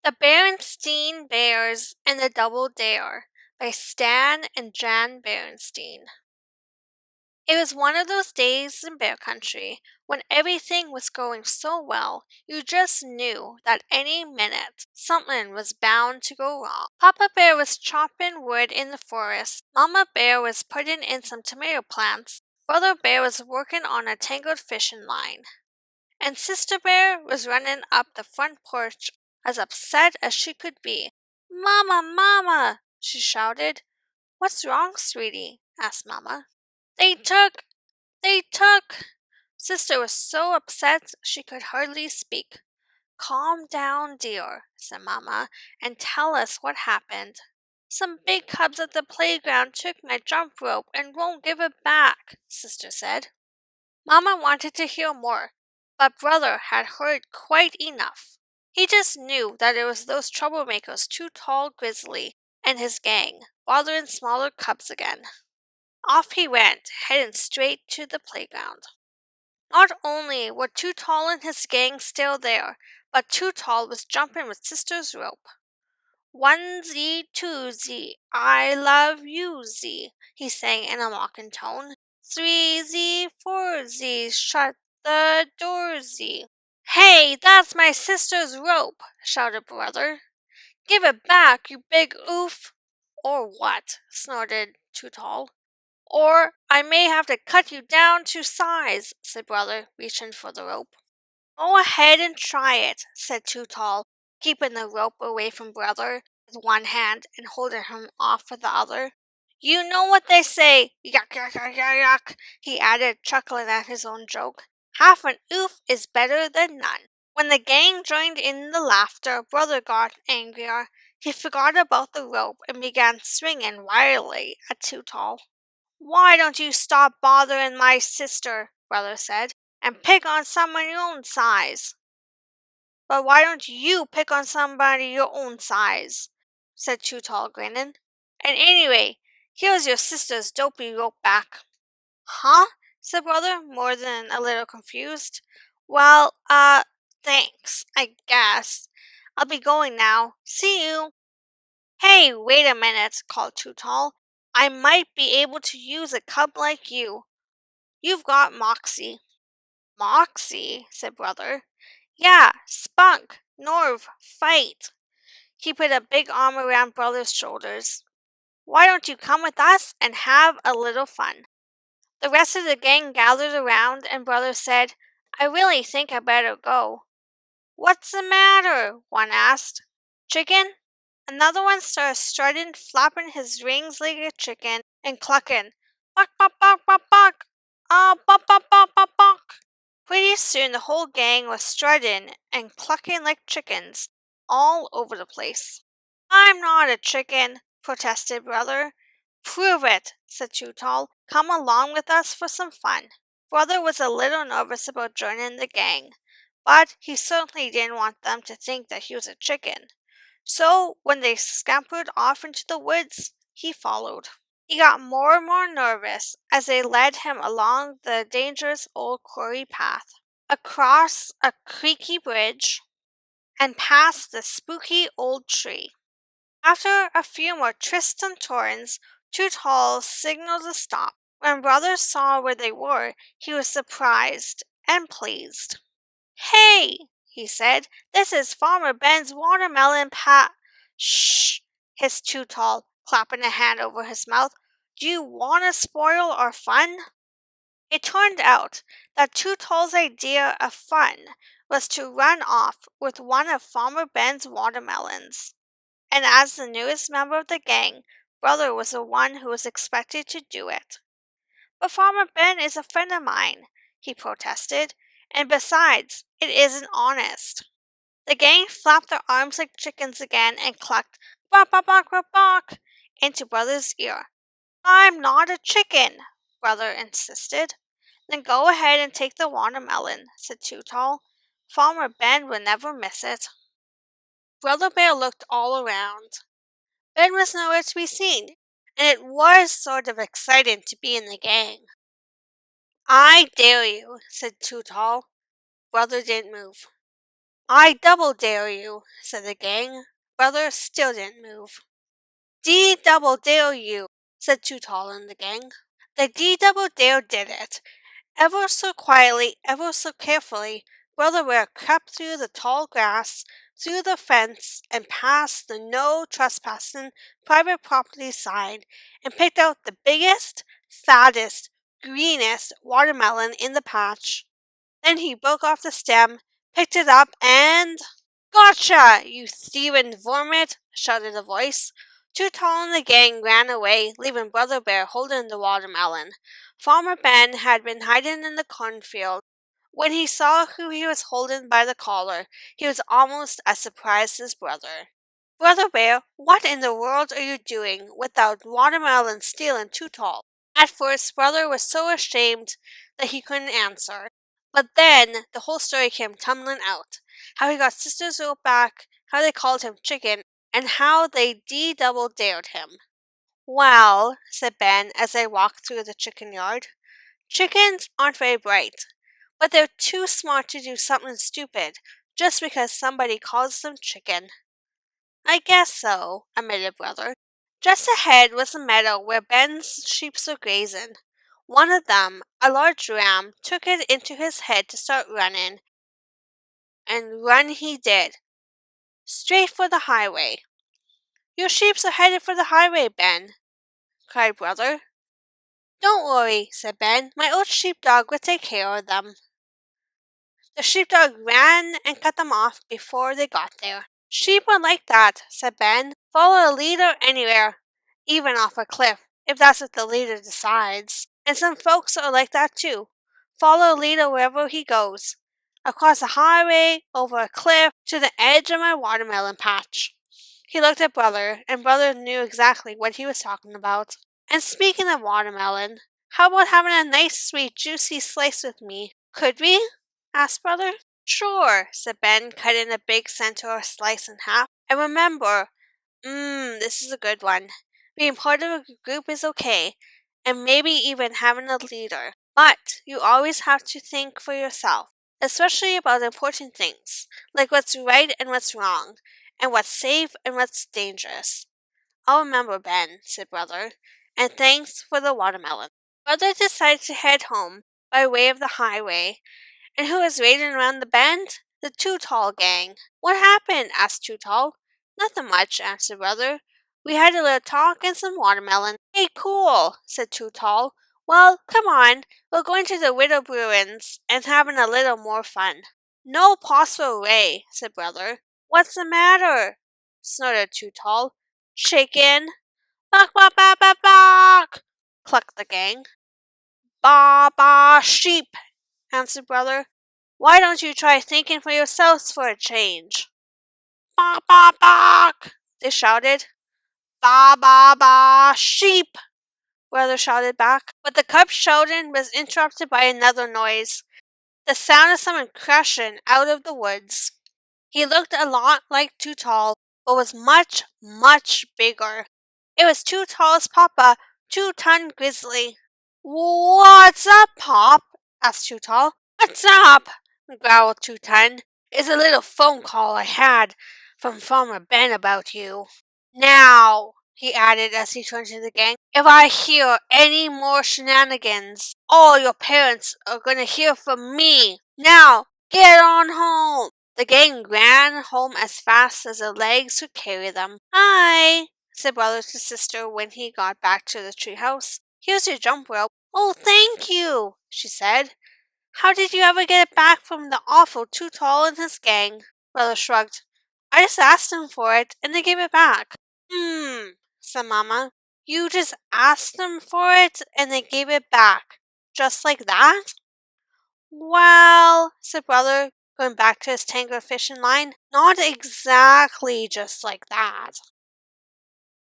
The Berenstain Bears and the Double Dare by Stan and Jan Berenstain. It was one of those days in bear country when everything was going so well you just knew that any minute something was bound to go wrong. Papa Bear was chopping wood in the forest, Mama Bear was putting in some tomato plants, Brother Bear was working on a tangled fishing line, and Sister Bear was running up the front porch as upset as she could be. "Mama, Mama!" she shouted. "What's wrong, sweetie?" asked Mama. "They took They took Sister was so upset she could hardly speak. "Calm down, dear," said Mama, "and tell us what happened." "Some big cubs at the playground took my jump rope and won't give it back," Sister said. Mama wanted to hear more, but Brother had heard quite enough. He just knew that it was those troublemakers Too Tall Grizzly and his gang, bothering smaller cubs again. Off he went, heading straight to the playground. Not only were Too Tall and his gang still there, but Too Tall was jumping with Sister's rope. "Onesie, twosie, I love yousie," he sang in a mocking tone. "Threesie, foursie, shut the doorsie." "Hey, that's my sister's rope!" shouted Brother. "Give it back, you big oof!" "Or what?" snorted Too Tall. "Or I may have to cut you down to size," said Brother, reaching for the rope. "Go ahead and try it," said Too Tall, keeping the rope away from Brother with one hand and holding him off with the other. "You know what they say, yuck, yuck, yuck, yuck, yuck," he added, chuckling at his own joke. "Half an oof is better than none." When the gang joined in the laughter, Brother got angrier. He forgot about the rope and began swinging wildly at Too Tall. "Why don't you stop bothering my sister," Brother said, "and pick on someone your own size?" "But why don't you pick on somebody your own size?" said Too Tall, grinning. "And anyway, here's your sister's dopey rope back." "Huh?" said Brother, more than a little confused. "Well, thanks, I guess. I'll be going now. See you." "Hey, wait a minute," called Too Tall. "I might be able to use a cub like you. You've got moxie." "Moxie?" said Brother. "Yeah, spunk, nerve, fight." He put a big arm around Brother's shoulders. "Why don't you come with us and have a little fun?" The rest of the gang gathered around, and Brother said, "I really think I better go." "What's the matter?" one asked. "Chicken?" Another one started strutting, flapping his wings like a chicken, and clucking, "Buck, buck, buck, buck, buck! Ah, buck, buck, buck, buck, buck!" Pretty soon the whole gang was strutting and clucking like chickens all over the place. "I'm not a chicken," protested Brother. "Prove it," said Too Tall. "Come along with us for some fun." Brother was a little nervous about joining the gang, but he certainly didn't want them to think that he was a chicken. So when they scampered off into the woods, he followed. He got more and more nervous as they led him along the dangerous old quarry path, across a creaky bridge, and past the spooky old tree. After a few more twists and turns, Too Tall signaled a stop. When Brother saw where they were, he was surprised and pleased. "Hey," he said, "this is Farmer Ben's watermelon Shh, hissed Too Tall, clapping a hand over his mouth. "Do you want to spoil our fun?" It turned out that Too Tall's idea of fun was to run off with one of Farmer Ben's watermelons. And as the newest member of the gang, Brother was the one who was expected to do it. "But Farmer Ben is a friend of mine," he protested, "and besides, it isn't honest." The gang flapped their arms like chickens again and clucked, "Bark, bark, bark, bark, bark," into Brother's ear. "I'm not a chicken," Brother insisted. "Then go ahead and take the watermelon," said Too Tall. "Farmer Ben will never miss it." Brother Bear looked all around. Ben was nowhere to be seen, and it was sort of exciting to be in the gang. "I dare you," said Too Tall. Brother didn't move. I double dare you, said the gang. Brother still didn't move. D double dare you, said Too Tall and the gang. The D double dare did it. Ever so quietly, ever so carefully, Brother Bear crept through the tall grass, through the fence, and past the no trespassing private property sign, and picked out the biggest, fattest, greenest watermelon in the patch. Then he broke off the stem, picked it up, and "Gotcha, you thieving varmint!" shouted a voice. Too Tall and the gang ran away, leaving Brother Bear holding the watermelon. Farmer Ben had been hiding in the cornfield. When he saw who he was holding by the collar, he was almost as surprised as Brother. "Brother Bear, what in the world are you doing with that watermelon stealing Too Tall?" At first, Brother was so ashamed that he couldn't answer. But then the whole story came tumbling out. How he got Sister's rope back, how they called him Chicken, and how they double dared him. "Well," said Ben as they walked through the chicken yard, "chickens aren't very bright, but they're too smart to do something stupid just because somebody calls them chicken." "I guess so," admitted Brother. Just ahead was a meadow where Ben's sheep were grazing. One of them, a large ram, took it into his head to start running, and run he did, straight for the highway. "Your sheep are headed for the highway, Ben," cried Brother. "Don't worry," said Ben. "My old sheepdog will take care of them." The sheepdog ran and cut them off before they got there. "Sheep are like that," said Ben. "Follow a leader anywhere, even off a cliff, if that's what the leader decides. And some folks are like that too. Follow a leader wherever he goes. Across a highway, over a cliff, to the edge of my watermelon patch." He looked at Brother, and Brother knew exactly what he was talking about. "And speaking of watermelon, how about having a nice, sweet, juicy slice with me? Could we?" asked Brother. "Sure," said Ben, cutting a big centaur slice in half. "And remember, this is a good one. Being part of a group is okay, and maybe even having a leader. But you always have to think for yourself, especially about important things, like what's right and what's wrong, and what's safe and what's dangerous." "I'll remember, Ben," said Brother, "and thanks for the watermelon." Brother decided to head home by way of the highway. And who was raiding around the bend? The Too Tall gang. "What happened?" asked Too Tall. "Nothing much," answered Brother. "We had a little talk and some watermelon." "Hey, cool," said Too Tall. "Well, come on. We're going to the Widow Bruins and having a little more fun." "No possible way," said Brother. "What's the matter?" snorted Too Tall. "Chicken." "Bawk, bawk, bawk, bawk, bawk," clucked the gang. "Baa, baa, sheep," answered Brother. "Why don't you try thinking for yourselves for a change?" "Bawk, bawk, bawk," they shouted. "Baa, baa, baa, sheep," Brother shouted back. But the cub's shouting was interrupted by another noise, the sound of someone crashing out of the woods. He looked a lot like Too Tall, but was much, much bigger. It was Too Tall's papa, 2-Ton Grizzly. "What's up, Pop?" asked Too Tall. "What's up?" growled 2-Ton. "It's a little phone call I had from Farmer Ben about you. Now," he added as he turned to the gang, "if I hear any more shenanigans, all your parents are going to hear from me. Now, get on home." The gang ran home as fast as their legs could carry them. "Hi," said Brother to Sister when he got back to the treehouse. "Here's your jump rope." "Oh, thank you," she said. "How did you ever get it back from the awful Too Tall and his gang?" Brother shrugged. "I just asked them for it, and they gave it back." Said Mama. "You just asked them for it, and they gave it back? Just like that?" "Well," said Brother, going back to his tangle of fishing line, "not exactly just like that."